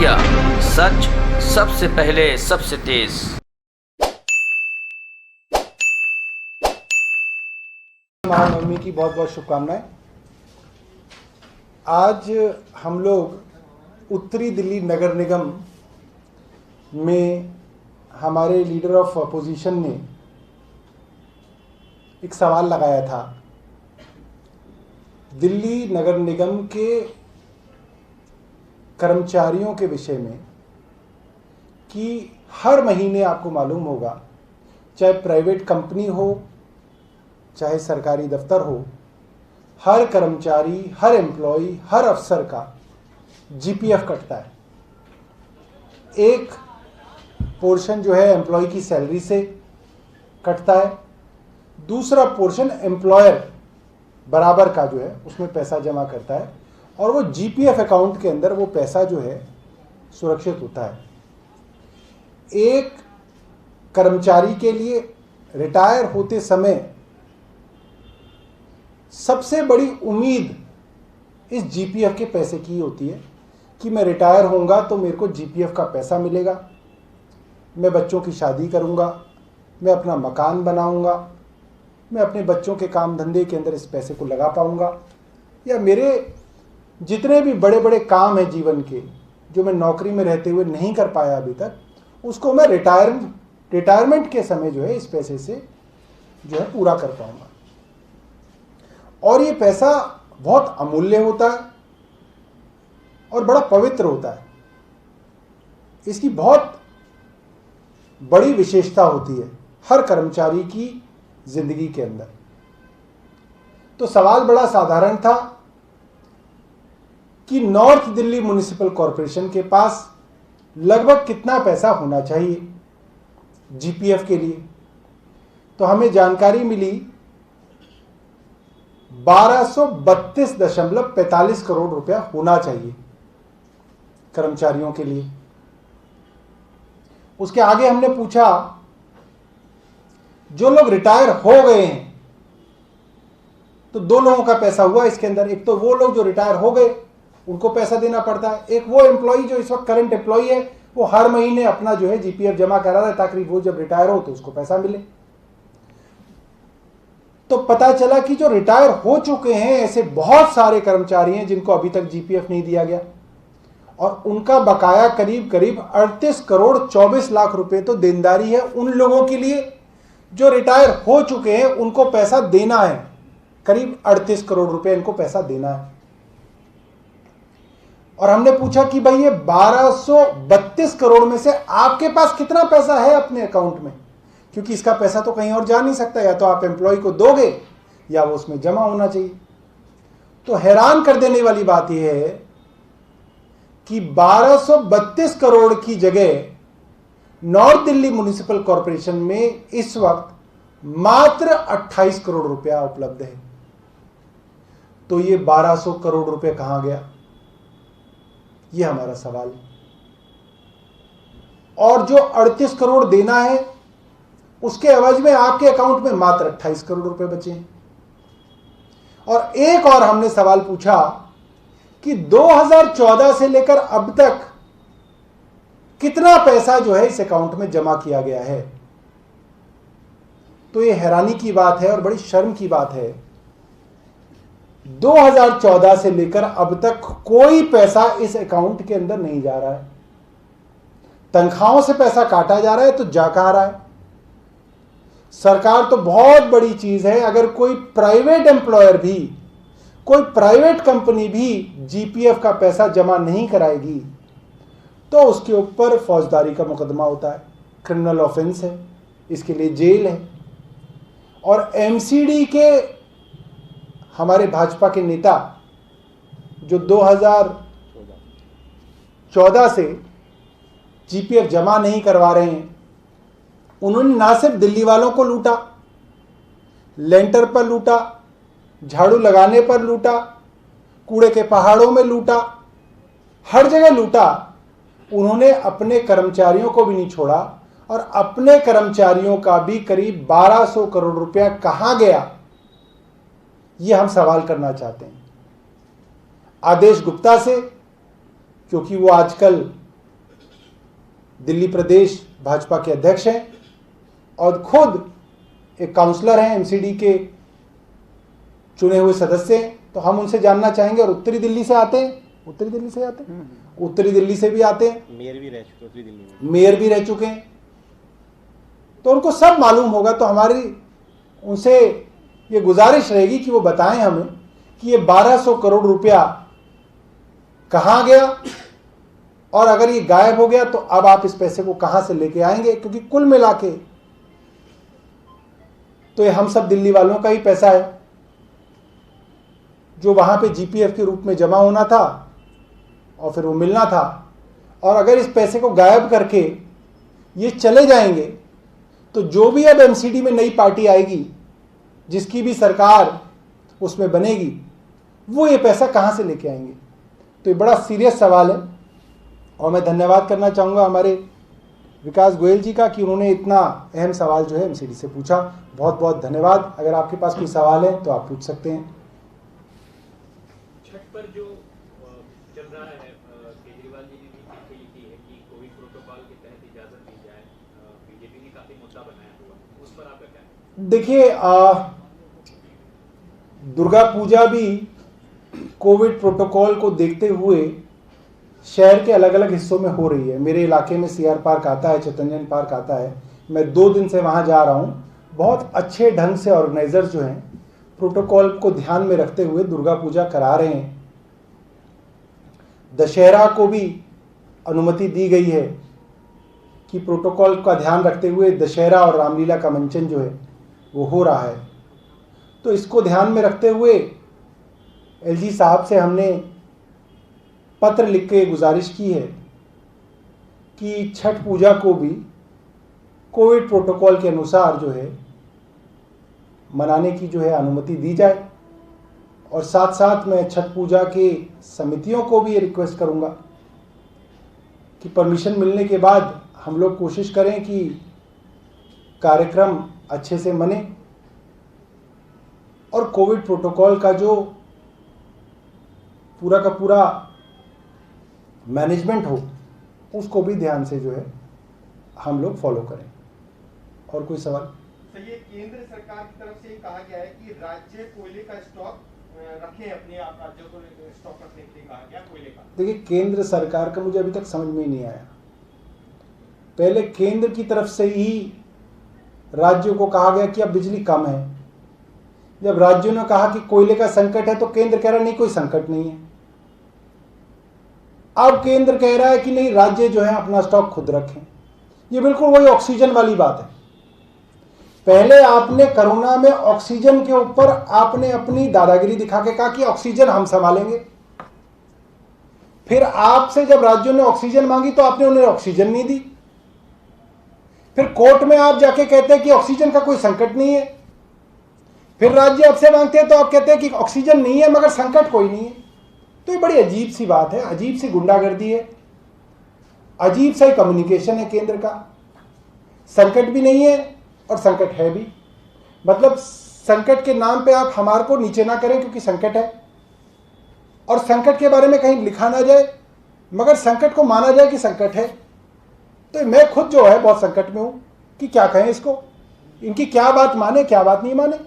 India, सच सबसे पहले सबसे तेज। महानवमी की बहुत बहुत शुभकामनाएं। आज हम लोग उत्तरी दिल्ली नगर निगम में हमारे लीडर ऑफ अपोजिशन ने एक सवाल लगाया था दिल्ली नगर निगम के कर्मचारियों के विषय में कि हर महीने आपको मालूम होगा, चाहे प्राइवेट कंपनी हो चाहे सरकारी दफ्तर हो, हर कर्मचारी, हर एम्प्लॉय, हर अफसर का जीपीएफ कटता है। एक पोर्शन जो है एम्प्लॉय की सैलरी से कटता है, दूसरा पोर्शन एम्प्लॉयर बराबर का जो है उसमें पैसा जमा करता है और वो जीपीएफ अकाउंट के अंदर वो पैसा जो है सुरक्षित होता है। एक कर्मचारी के लिए रिटायर होते समय सबसे बड़ी उम्मीद इस जीपीएफ के पैसे की होती है कि मैं रिटायर होऊंगा तो मेरे को जीपीएफ का पैसा मिलेगा, मैं बच्चों की शादी करूंगा, मैं अपना मकान बनाऊंगा, मैं अपने बच्चों के काम धंधे के अंदर इस पैसे को लगा पाऊंगा, या मेरे जितने भी बड़े बड़े काम हैं जीवन के जो मैं नौकरी में रहते हुए नहीं कर पाया अभी तक, उसको मैं रिटायरमेंट के समय जो है इस पैसे से जो है पूरा कर पाऊंगा। और ये पैसा बहुत अमूल्य होता है और बड़ा पवित्र होता है। इसकी बहुत बड़ी विशेषता होती है हर कर्मचारी की जिंदगी के अंदर। तो सवाल बड़ा साधारण था कि नॉर्थ दिल्ली म्युनिसिपल कॉरपोरेशन के पास लगभग कितना पैसा होना चाहिए जीपीएफ के लिए। तो हमें जानकारी मिली 1232.45 करोड़ रुपया होना चाहिए कर्मचारियों के लिए। उसके आगे हमने पूछा जो लोग रिटायर हो गए हैं, तो दो लोगों का पैसा हुआ इसके अंदर। एक तो वो लोग जो रिटायर हो गए उनको पैसा देना पड़ता है, एक वो एम्प्लॉय जो इस वक्त करंट एम्प्लॉय है वो हर महीने अपना जो है जीपीएफ जमा करा रहा है ताकि वो जब रिटायर हो तो उसको पैसा मिले। तो पता चला कि जो रिटायर हो चुके हैं ऐसे बहुत सारे कर्मचारी हैं जिनको अभी तक जीपीएफ नहीं दिया गया और उनका बकाया करीब करीब 38 करोड़ 24 लाख रुपए तो देनदारी है उन लोगों के लिए जो रिटायर हो चुके हैं। उनको पैसा देना है, करीब 38 करोड़ रुपए इनको पैसा देना है। और हमने पूछा कि भाई ये 1232 करोड़ में से आपके पास कितना पैसा है अपने अकाउंट में, क्योंकि इसका पैसा तो कहीं और जा नहीं सकता, या तो आप एम्प्लॉय को दोगे या वो उसमें जमा होना चाहिए। तो हैरान कर देने वाली बात यह है कि 1232 करोड़ की जगह नॉर्थ दिल्ली म्युनिसिपल कॉरपोरेशन में इस वक्त मात्र 28 करोड़ रुपया उपलब्ध है। तो ये 1200 करोड़ रुपए कहां गया, ये हमारा सवाल है। और जो 38 करोड़ देना है उसके एवज में आपके अकाउंट में मात्र 28 करोड़ रुपए बचे हैं। और एक और हमने सवाल पूछा कि 2014 से लेकर अब तक कितना पैसा जो है इस अकाउंट में जमा किया गया है। तो यह हैरानी की बात है और बड़ी शर्म की बात है, 2014 से लेकर अब तक कोई पैसा इस अकाउंट के अंदर नहीं जा रहा है। तनख्वाहों से पैसा काटा जा रहा है तो जा कहां रहा है। सरकार तो बहुत बड़ी चीज है, अगर कोई प्राइवेट एम्प्लॉयर भी, कोई प्राइवेट कंपनी भी जीपीएफ का पैसा जमा नहीं कराएगी तो उसके ऊपर फौजदारी का मुकदमा होता है, क्रिमिनल ऑफेंस है, इसके लिए जेल है। और एमसीडी के हमारे भाजपा के नेता जो 2014 से जीपीएफ जमा नहीं करवा रहे हैं, उन्होंने ना सिर्फ दिल्ली वालों को लूटा, लेंटर पर लूटा, झाड़ू लगाने पर लूटा, कूड़े के पहाड़ों में लूटा, हर जगह लूटा। उन्होंने अपने कर्मचारियों को भी नहीं छोड़ा और अपने कर्मचारियों का भी करीब 1200 करोड़ रुपया कहां गया, यह हम सवाल करना चाहते हैं आदेश गुप्ता से, क्योंकि वो आजकल दिल्ली प्रदेश भाजपा के अध्यक्ष हैं और खुद एक काउंसलर हैं, एमसीडी के चुने हुए सदस्य हैं। तो हम उनसे जानना चाहेंगे। और उत्तरी दिल्ली से आते हैं, उत्तरी दिल्ली से आते हैं, उत्तरी दिल्ली से भी आते हैं, मेयर भी रह चुके उत्तरी दिल्ली में, मेयर भी रह चुके हैं, तो उनको सब मालूम होगा। तो हमारी उनसे ये गुजारिश रहेगी कि वो बताएं हमें कि ये 1200 करोड़ रुपया कहाँ गया, और अगर ये गायब हो गया तो अब आप इस पैसे को कहां से लेके आएंगे, क्योंकि कुल मिला के तो ये हम सब दिल्ली वालों का ही पैसा है जो वहां पे जीपीएफ के रूप में जमा होना था और फिर वो मिलना था। और अगर इस पैसे को गायब करके ये चले जाएंगे तो जो भी अब एमसीडी में नई पार्टी आएगी, जिसकी भी सरकार उसमें बनेगी, वो ये पैसा कहां से लेके आएंगे। तो ये बड़ा सीरियस सवाल है। और मैं धन्यवाद करना चाहूँगा हमारे विकास गोयल जी का कि उन्होंने इतना अहम सवाल जो है एमसीडी से पूछा। बहुत बहुत धन्यवाद। अगर आपके पास कोई सवाल है तो आप पूछ सकते हैं। छठ पर जो चल रहा है, केजरीवाल जी ने भी चिट्ठी लिखी है कि कोविड प्रोटोकॉल के तहत इजाजत दी जाए। बीजेपी ने काफी मुद्दा बनाया हुआ, उस पर आपका क्या है? देखिए, दुर्गा पूजा भी कोविड प्रोटोकॉल को देखते हुए शहर के अलग अलग हिस्सों में हो रही है। मेरे इलाके में सीआर पार्क आता है, चैतन्य पार्क आता है, मैं 2 दिन से वहाँ जा रहा हूँ। बहुत अच्छे ढंग से ऑर्गेनाइजर्स जो हैं प्रोटोकॉल को ध्यान में रखते हुए दुर्गा पूजा करा रहे हैं। दशहरा को भी अनुमति दी गई है कि प्रोटोकॉल का ध्यान रखते हुए दशहरा और रामलीला का मंचन जो है वो हो रहा है। तो इसको ध्यान में रखते हुए एलजी साहब से हमने पत्र लिख के गुजारिश की है कि छठ पूजा को भी कोविड प्रोटोकॉल के अनुसार जो है मनाने की जो है अनुमति दी जाए। और साथ साथ मैं छठ पूजा के समितियों को भी ये रिक्वेस्ट करूंगा कि परमिशन मिलने के बाद हम लोग कोशिश करें कि कार्यक्रम अच्छे से मने और कोविड प्रोटोकॉल का जो पूरा का पूरा मैनेजमेंट हो उसको भी ध्यान से जो है हम लोग फॉलो करें। और कोई सवाल? तो ये केंद्र सरकार की तरफ से ये कहा गया है कि राज्य कोयले का स्टॉक रखें, अपने आप राज्यों को स्टॉक रखने के लिए कहा गया कोयले का। देखिए, केंद्र सरकार का मुझे अभी तक समझ में नहीं आया। पहले केंद्र की तरफ से ही राज्यों को कहा गया कि अब बिजली कम है। जब राज्यों ने कहा कि कोयले का संकट है तो केंद्र कह रहा नहीं, कोई संकट नहीं है। अब केंद्र कह रहा है कि नहीं, राज्य जो है अपना स्टॉक खुद रखें। ये बिल्कुल वही ऑक्सीजन वाली बात है। पहले आपने कोरोना में ऑक्सीजन के ऊपर आपने अपनी दादागिरी दिखा के कहा कि ऑक्सीजन हम संभालेंगे। फिर आपसे जब राज्यों ने ऑक्सीजन मांगी तो आपने उन्हें ऑक्सीजन नहीं दी। फिर कोर्ट में आप जाके कहते हैं कि ऑक्सीजन का कोई संकट नहीं है। फिर राज्य आपसे मांगते हैं तो आप कहते हैं कि ऑक्सीजन नहीं है मगर संकट कोई नहीं है। तो ये बड़ी अजीब सी बात है, अजीब सी गुंडागर्दी है, अजीब सा कम्युनिकेशन है केंद्र का। संकट भी नहीं है और संकट है भी। मतलब संकट के नाम पे आप हमारे को नीचे ना करें क्योंकि संकट है, और संकट के बारे में कहीं लिखा ना जाए मगर संकट को माना जाए कि संकट है। तो मैं खुद जो है बहुत संकट में हूं कि क्या कहें इसको, इनकी क्या बात माने क्या बात नहीं माने।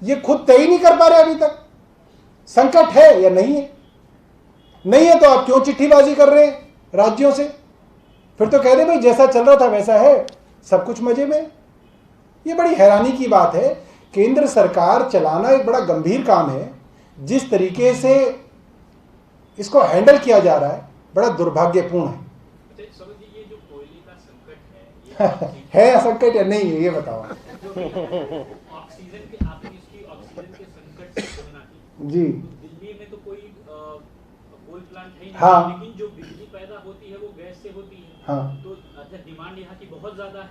ये खुद तय ही नहीं कर पा रहे अभी तक संकट है या नहीं है। नहीं है तो आप क्यों चिट्ठीबाजी कर रहे हैं राज्यों से? फिर तो कह दे भाई जैसा चल रहा था वैसा है, सब कुछ मजे में। ये बड़ी हैरानी की बात है। केंद्र सरकार चलाना एक बड़ा गंभीर काम है। जिस तरीके से इसको हैंडल किया जा रहा है बड़ा दुर्भाग्यपूर्ण है। ये जो कोयले का संकट है या संकट या नहीं है ये बताओ। ऑक्सीजन के आपने इसकी ऑक्सीजन के संकट से तुलना की जी। दिल्ली में तो कोई कोल प्लांट है नहीं, हाँ। लेकिन जो बिजली पैदा होती है वो गैस से होती है। हाँ। तो अच्छा डिमांड यहाँ की बहुत ज्यादा है,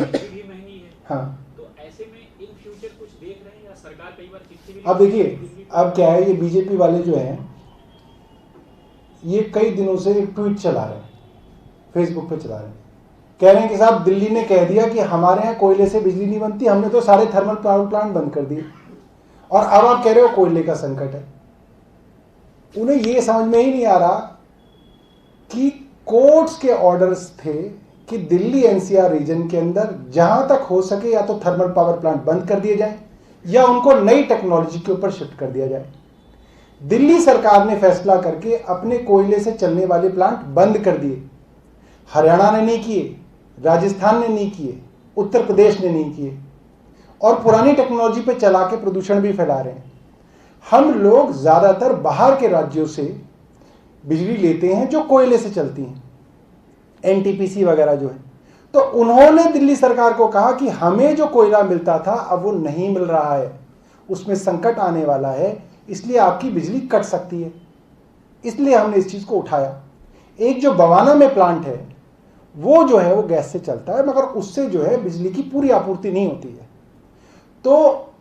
बिजली भी महंगी है। हाँ। तो ऐसे में इन फ्यूचर कुछ देख रहे हैं या सरकार कई बार चिट्ठी भी अब देखिए, अब क्या है, ये बीजेपी वाले जो हैं ये कई दिनों से एक ट्वीट चला रहे हैं, फेसबुक पे चला रहे हैं, कह रहे हैं कि साहब दिल्ली ने कह दिया कि हमारे यहाँ कोयले से बिजली नहीं बनती, हमने तो सारे थर्मल पावर प्लांट बंद कर दिए और अब आप कह रहे हो कोयले का संकट है। उन्हें ये समझ में ही नहीं आ रहा कि कोर्ट्स के ऑर्डर्स थे कि दिल्ली एनसीआर रीजन के अंदर जहां तक हो सके या तो थर्मल पावर प्लांट बंद कर दिए जाएं या उनको नई टेक्नोलॉजी के ऊपर शिफ्ट कर दिया जाए। दिल्ली सरकार ने फैसला करके अपने कोयले से चलने वाले प्लांट बंद कर दिए। हरियाणा ने नहीं किए, राजस्थान ने नहीं किए, उत्तर प्रदेश ने नहीं किए, और पुरानी टेक्नोलॉजी पे चला के प्रदूषण भी फैला रहे हैं। हम लोग ज्यादातर बाहर के राज्यों से बिजली लेते हैं जो कोयले से चलती हैं, एनटीपीसी वगैरह जो है। तो उन्होंने दिल्ली सरकार को कहा कि हमें जो कोयला मिलता था अब वो नहीं मिल रहा है, उसमें संकट आने वाला है, इसलिए आपकी बिजली कट सकती है। इसलिए हमने इस चीज को उठाया। एक जो बवाना में प्लांट है वो जो है वो गैस से चलता है, मगर उससे जो है बिजली की पूरी आपूर्ति नहीं होती है। तो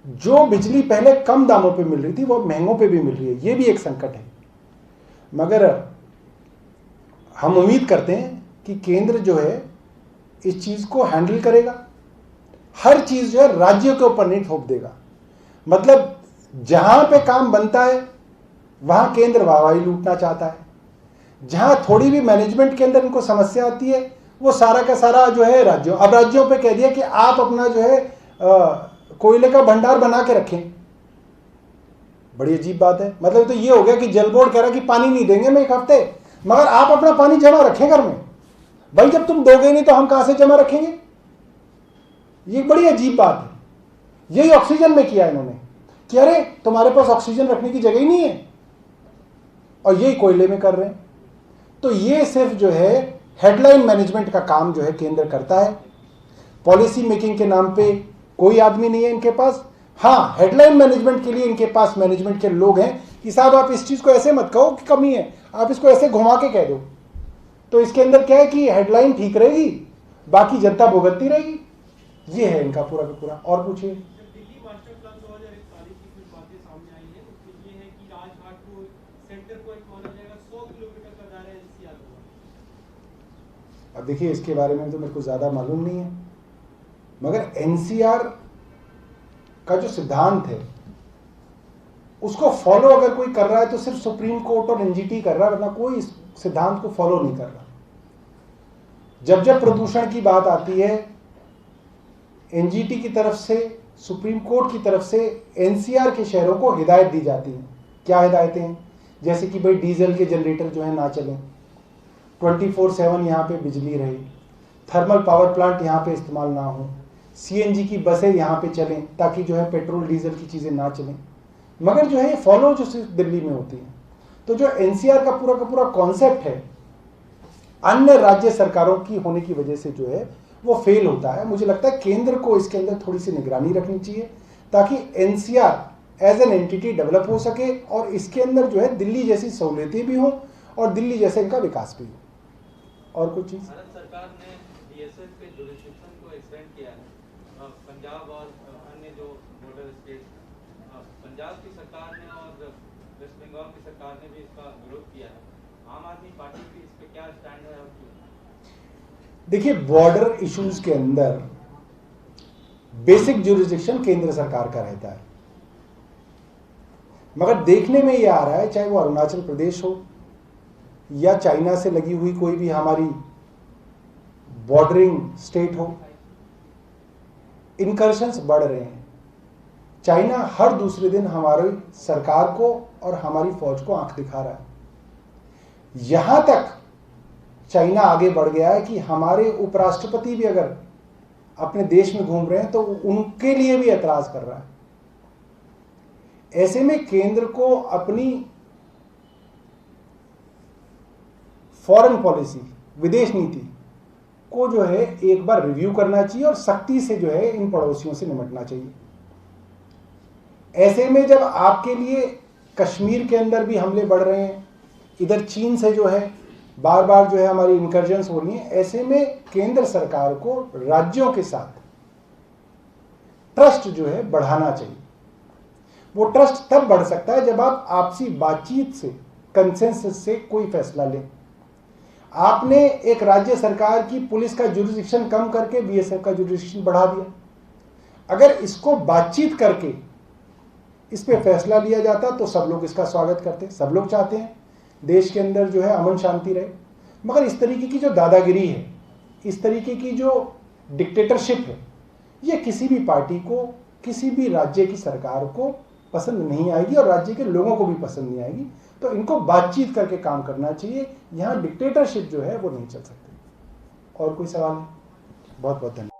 जो बिजली पहले कम दामों पे मिल रही थी वो महंगों पे भी मिल रही है, ये भी एक संकट है। मगर हम उम्मीद करते हैं कि केंद्र जो है इस चीज को हैंडल करेगा। हर चीज जो है राज्यों के ऊपर नहीं थोप देगा। मतलब जहां पे काम बनता है वहां केंद्र वाहवाही लूटना चाहता है। जहां थोड़ी भी मैनेजमेंट के अंदर इनको समस्या आती है वो सारा का सारा जो है राज्यों पे कह दिया कि आप अपना जो है कोयले का भंडार बना के रखें। बड़ी अजीब बात है। मतलब तो ये हो गया कि जल बोर्ड कह रहा है कि पानी नहीं देंगे मैं 1 हफ्ते, मगर आप अपना पानी जमा रखें घर में। भाई जब तुम दोगे नहीं तो हम कहां से जमा रखेंगे? ये बड़ी अजीब बात है। यही ऑक्सीजन में किया इन्होंने कि अरे तुम्हारे पास ऑक्सीजन रखने की जगह ही नहीं है, और यही कोयले में कर रहे हैं। तो ये सिर्फ जो है हेडलाइन मैनेजमेंट का काम जो है केंद्र करता है। पॉलिसी मेकिंग के नाम पे कोई आदमी नहीं है इनके पास। हाँ, हेडलाइन मैनेजमेंट के लिए इनके पास मैनेजमेंट के लोग हैं कि साहब आप इस चीज को ऐसे मत कहो कि कमी है, आप इसको ऐसे घुमा के कह दो। तो इसके अंदर क्या है कि हेडलाइन ठीक रहेगी, बाकी जनता भुगतती रहेगी। ये है इनका पूरा का पूरा। और पूछिए। दिल्ली मास्टर प्लान 2041 की कुछ बातें सामने आई हैं। उसमें ये है कि राजघाट को सेंटर पॉइंट माना जाएगा, 100 किलोमीटर का दायरा एनसीआर होगा। अब देखिए इसके बारे में तो मेरे को ज्यादा मालूम नहीं है, मगर एनसीआर का जो सिद्धांत है उसको फॉलो अगर कोई कर रहा है तो सिर्फ सुप्रीम कोर्ट और एनजीटी कर रहा है, वरना कोई इस सिद्धांत को फॉलो नहीं कर रहा। जब जब प्रदूषण की बात आती है एनजीटी की तरफ से, सुप्रीम कोर्ट की तरफ से एनसीआर के शहरों को हिदायत दी जाती है। क्या हिदायतें हैं? जैसे कि भाई डीजल के जनरेटर जो है ना चलें, 24/7 यहाँ पे बिजली रहे, थर्मल पावर प्लांट यहाँ पे इस्तेमाल ना हो, सीएनजी की बसें यहाँ पे चलें ताकि जो है पेट्रोल डीजल की चीज़ें ना चलें। मगर जो है ये फॉलो जो सिर्फ दिल्ली में होती है। तो जो एनसीआर का पूरा कॉन्सेप्ट है अन्य राज्य सरकारों की होने की वजह से जो है वो फेल होता है। मुझे लगता है केंद्र को इसके अंदर थोड़ी सी निगरानी रखनी चाहिए ताकि NCR as an entity develop हो सके और इसके अंदर जो है दिल्ली जैसी सहूलियतें भी हों और दिल्ली जैसे इनका विकास भी हो। और कुछ चीज़ भारत सरकार ने बीएसएफ के जुरिसडिक्शन को एक्सटेंड किया है। पंजाब और अन्य जो बॉर्डर स्टेट, पंजाब की सरकार ने और वेस्ट बंगाल की सरकार ने भी इसका विरोध किया है। आम आदमी पार्टी की इस पे क्या स्टैंड है और क्यों? देखिए, बॉर्डर इश्यूज के अंदर बेसिक जुरिसडिक्शन केंद्र सरकार का रहता है, मगर देखने में ये आ रहा है चाहे वो अरुणाचल प्रदेश हो या चाइना से लगी हुई कोई भी हमारी बॉर्डरिंग स्टेट हो, इनकर्शंस बढ़ रहे हैं। चाइना हर दूसरे दिन हमारी सरकार को और हमारी फौज को आंख दिखा रहा है। यहां तक चाइना आगे बढ़ गया है कि हमारे उपराष्ट्रपति भी अगर अपने देश में घूम रहे हैं तो उनके लिए भी ऐतराज कर रहा है। ऐसे में केंद्र को अपनी फॉरेन पॉलिसी, विदेश नीति को जो है एक बार रिव्यू करना चाहिए और सख्ती से जो है इन पड़ोसियों से निपटना चाहिए। ऐसे में जब आपके लिए कश्मीर के अंदर भी हमले बढ़ रहे हैं, इधर चीन से जो है बार बार जो है हमारी इनकर्जन्स हो रही हैं, ऐसे में केंद्र सरकार को राज्यों के साथ ट्रस्ट जो है बढ़ाना चाहिए। वो ट्रस्ट तब बढ़ सकता है जब आप आपसी बातचीत से, कंसेंसस से कोई फैसला लें। आपने एक राज्य सरकार की पुलिस का जुरिसडिक्शन कम करके बीएसएफ का जुरिसडिक्शन बढ़ा दिया। अगर इसको बातचीत करके इस पे फैसला लिया जाता तो सब लोग इसका स्वागत करते। सब लोग चाहते हैं देश के अंदर जो है अमन शांति रहे। मगर इस तरीके की जो दादागिरी है, इस तरीके की जो डिक्टेटरशिप है, ये किसी भी पार्टी को, किसी भी राज्य की सरकार को पसंद नहीं आएगी और राज्य के लोगों को भी पसंद नहीं आएगी। तो इनको बातचीत करके काम करना चाहिए। यहाँ डिक्टेटरशिप जो है वो नहीं चल सकती। और कोई सवाल? बहुत बहुत धन्यवाद।